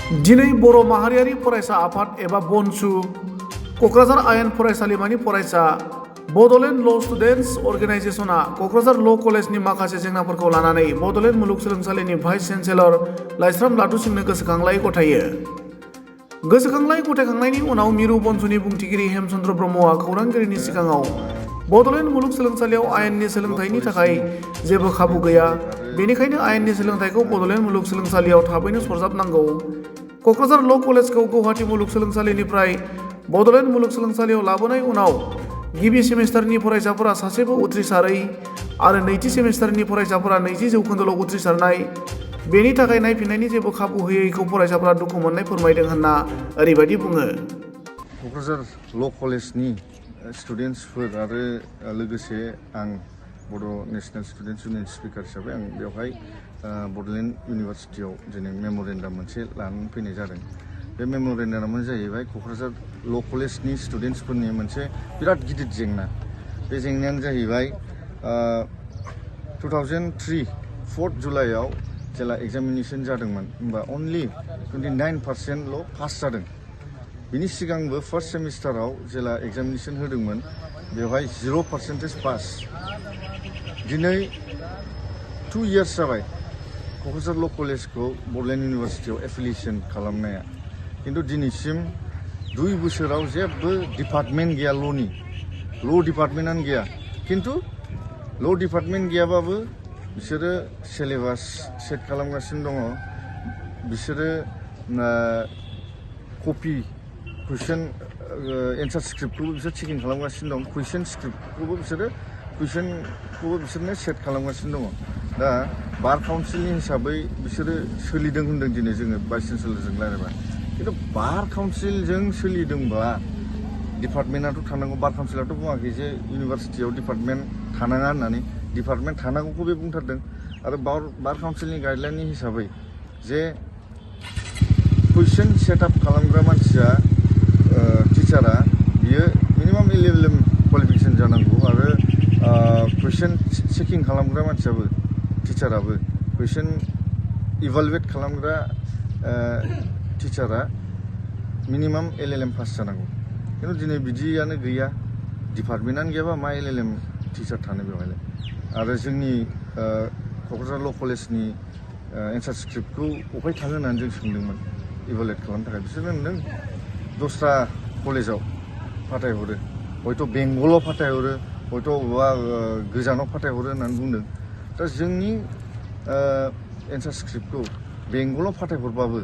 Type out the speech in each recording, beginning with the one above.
दिनै बर' माहारियारि फरायसा आफाद एबा BoNSU क'क्राझार आयेन फरायसालिमानि फरायसा बड'लेण्ड ल' स्टुडेन्टस अर्गेनाइजेसना क'क्राझार ल' कलेजनि माखासे जेंनाफोरखौ लानानै बड'लेण्ड मुलुगसोलोंसालिनि भाइस चेन्सेलर लाइस्राम लाटुसिंनो गोसोखांलाइ गथायो। गोसोखांलाइ गथायखांनायनि उनाव मिरु BoNSUनि बुंथिगिरि हेमचन्द्र ब्रह्मआ खौरांगिरिनि सिगाङाव बड'लेण्ड मुलुगसोलोंसालियाव आयेननि सोलोंथाइनि थाखाय जेबो खाबु गैया, बेनिखायनो आयेननि सोलोंथाइखौ बड'लेण्ड मुलुगसोलोंसालियाव थाबैनो सरजाबनांगौ। क'क्राझार ल' कलेजखौ गुवाहाटी मुलुगसोलोंसालिनिफ्राय बड'लेण्ड मुलुगसोलोंसालियाव लाबोनाय उनाव गिबि सेमिस्टारनि फरायसाफोरा सासेबो उथ्रिसारै आरो नैथि सेमिस्टारनि फरायसाफोरा 20% उथ्रिसारनाय, बेनि थाखाय नायफिननायनि जेबो खाबु होयैखौ फरायसाफोरा दुखु मोननाय फोरमायदों होनना ओरैबायदि बुङो। क'क्राझार ल' कलेजनि स्टुडेन्टसफोर आरो लोगोसे आं बड' नेशनेल स्टुडेन्टस इउनियन स्पिकार हिसाबै आं बेवहाय बड'लेण्ड इउनिभारसिटियाव दिनै मेम'रेन्डाम मोनसे लानानै फैनाय जादों। बे मेम'रेन्डामानो जाहैबाय क'क्राझार ल' कलेजनि स्टुडेन्टसफोरनि मोनसे बिराद गिदिर जेंना। बे जेंनायानो जाहैबाय 2003 4 जुलाइआव जेला एग्जामिनेसन जादोंमोन होमबा अनलि 29%ल' पास जादों। बिनि सिगांबो फार्स्ट सेमिस्टाराव जेला एग्जामिनेसन होदोंमोन बेवहाय 0% पास। दिनै 2 इयार्स जाबाय क'क्राझार ल' कलेजखौ बड'लेण्ड इउनिभारसिटियाव एफिलिएसन खालामनाया, खिन्थु दिनैसिम 2 बोसोराव जेबो डिपार्टमेन्ट गैया, ल' डिपार्टमेन्टआनो गैया। खिन्थु ल' डिपार्टमेन्ट गैयाबाबो बिसोरो सिलेबास सेट खालामगासिनो दङ, बिसोरो कपि कुइसन एन्सार स्क्रिप्टखौबो बिसोर चेकिं खालामगासिनो दं, कुइसनखौबो बिसोरनो सेट खालामगासिनो दङ। दा बार काउन्सिलनि हिसाबै बिसोरो सोलिदों होनदों दिनै जोङो भाइस चेन्सेलरजों रायज्लायबाय, खिन्थु बार काउन्सिलजों सोलिदोंबा डिपार्टमेन्टआथ' थानांगौ। बार काउन्सिलाथ' बुङाखै जे इउनिभारसिटियाव डिपार्टमेन्ट थानाङा होननानै, डिपार्टमेन्ट थानांगौखौ बे बुंथारदों। आरो बार काउन्सिलनि गाइडलाइननि हिसाबै जे कुइसन सेटआप खालामग्रा मानसिया टिचारा बियो मिनिमाम LLM क्वालिफिकेसन जानांगौ आरो कुइसन चेकिं खालामग्रा मानसियाबो टिचाराबो कुइसन इभालुएट खालामग्रा टिचारा मिनिमाम LLM पास जानांगौ। खिन्थु दिनै बिदियानो गैया, डिपार्टमेन्टआनो गैयाबा मा LLM टिचार थानो बेवहायलाय। आरो जोंनि क'क्राझार ल' कलेजनि एन्सार स्क्रिप्टखौ अफाय थाङो होननानै जों सोंदोंमोन इभालुएट खालामनो थाखाय। बिसोरो होनदों दस्रा कलेजाव फाथायहरो, हयथ' बेंगलाव फाथायहरो, हयथ' बबेबा गोजानाव फाथायहरो होननानै बुंदों। दा जोंनि एन्सार स्क्रिप्टखौ बेंगलाव फाथायहरबाबो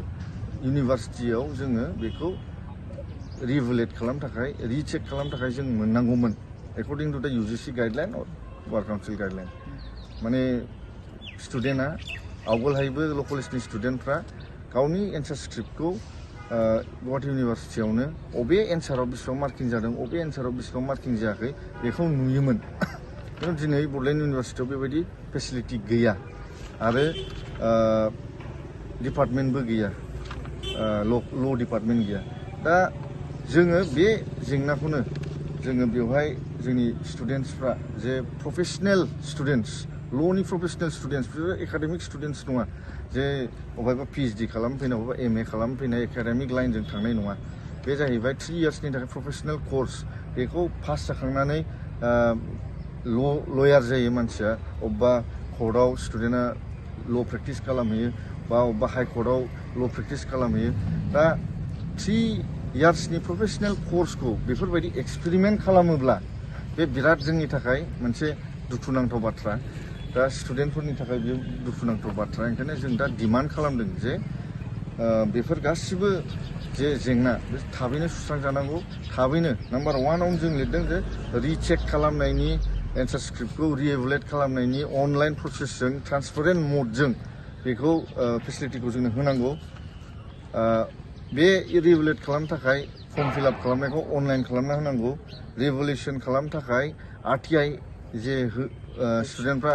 इउनिभारसिटियाव जोङो बेखौ रिभुलेट खालामनो थाखाय, रिचेक खालामनो थाखाय जों मोननांगौमोन एकर्डिं टु दा UGC गाइडलाइन अर बार काउन्सिल गाइडलाइन। माने स्टुडेन्टआ आवगोलहायबो ल' कलेजनि स्टुडेन्टफ्रा गावनि एन्सार स्क्रिप्टखौ गुवाहाटी इउनिभारसिटियावनो अबे एन्साराव बेसेबां मार्किं जादों, अबे एन्साराव बेसेबां मार्किं जायाखै बेखौ नुयोमोन। खिन्थु दिनै बड'लेण्ड इउनिभारसिटियाव बेबायदि फेसिलिटि गैया आरो डिपार्टमेन्टबो गैया, ल' डिपार्टमेन्ट गैया। दा जोङो बे जेंनाखौनो जोङो बेवहाय जोंनि स्टुडेन्टसफ्रा जे प्रफेसनेल स्टुडेन्टस, ल'नि प्रफेसनेल स्टुडेन्टस, बिसोरो एकाडेमिक स्टुडेन्टस नङा जे अबेबा PhD खालामफैनाय, अबेबा MA खालामफैनाय एकाडेमिक लाइनजों थांनाय नङा। बे जाहैबाय 3 इयार्सनि थाखाय प्रफेसनेल कर्स। बेखौ पास जाखांनानै लयार जायो मानसिया, अबेबा कर्टआव स्टुडेन्टआ ल' प्रेक्टिस खालामहैयो बा अबेबा हाइ कर्टआव ल' प्रेक्टिस खालामहैयो। दा 3 इयार्सनि प्रफेसनेल कर्सखौ बेफोरबायदि एक्सपेरिमेन्ट खालामोब्ला बे बिराद जोंनि थाखाय मोनसे दुखुनांथाव बाथ्रा। दा स्टुडेन्टफोरनि थाखाय बेयो दुखुनांथाव बाथ्रा। ओंखायनो जों दा डिमान्ड खालामदों जे बेफोर गासिबो जे जेंना बे थाबैनो सुस्रांजानांगौ। थाबैनो नाम्बार 1आवनो जों लिरदों जे रिचेक खालामनायनि, एन्सार स्क्रिप्टखौ रिएभुलेट खालामनायनि अनलाइन प्रसेसजों, ट्रान्सपारेन्ट मडजों बेखौ फेसिलिटिखौ जोंनो होनांगौ। बे रिएभुलेट खालामनो थाखाय फर्म फिलआप खालामनायखौ अनलाइन खालामना होनांगौ। रिएभुलेसन खालामनो थाखाय RTI जे स्टुडेन्टफ्रा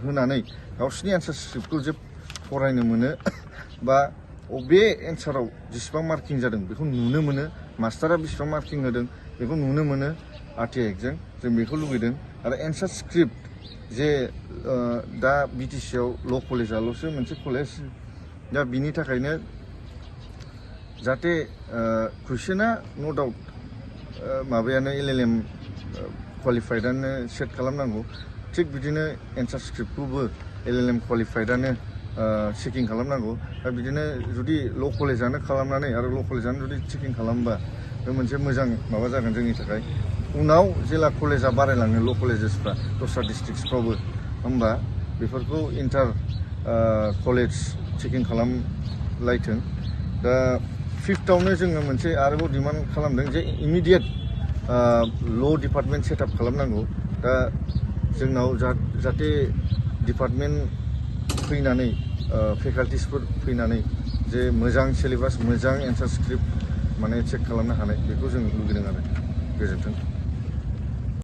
होनानै गावसिनि एन्सार स्क्रिप्टखौ जे फरायनो मोनो बा बबे एन्साराव जेसेबां मार्किं जादों बेखौ नुनो मोनो, मास्टारा बेसेबां मार्किं होदों बेखौ नुनो मोनो RTI जों जों बेखौ लुगैदों। आरो एन्सार स्क्रिप्ट जे दा BTC आव ल' कलेजआल'सो मोनसे कलेज, दा बिनि थाखायनो जाहाथे कुइसना न' डाउट माबायानो LLM क्वालिफाइडानो सेट खालामनांगौ थिग बिदिनो एन्सार स्क्रिप्टखौबो LLM क्वालिफाइडानो चेकिं खालामनांगौ दा बिदिनो जुदि ल' कलेजानो खालामनानै आरो ल' कलेजानो जुदि चेकिं खालामबा बे मोनसे मोजां माबा जागोन जोंनि थाखाय उनाव जेला कलेजा बारायलाङो ल' कलेजेसफ्रा दस्रा डिस्ट्रिक्टसफ्रावबो होमबा बेफोरखौ इन्टार कलेज चेकिं खालामलायथों दा फिफ्थआवनो जोङो मोनसे आरोबाव डिमान्ड खालामदों जे इमिडियेट ल' डिपार्टमेन्ट सेटआप खालामनांगौ दा जोंनाव जाहाथे डिपार्टमेन्ट फैनानै फेकाल्टिसफोर फैनानै जे मोजां सिलेबास मोजां एन्सार स्क्रिप्ट माने चेक खालामनो हानाय बेखौ जों लुगैदों आरो गोजोन्थों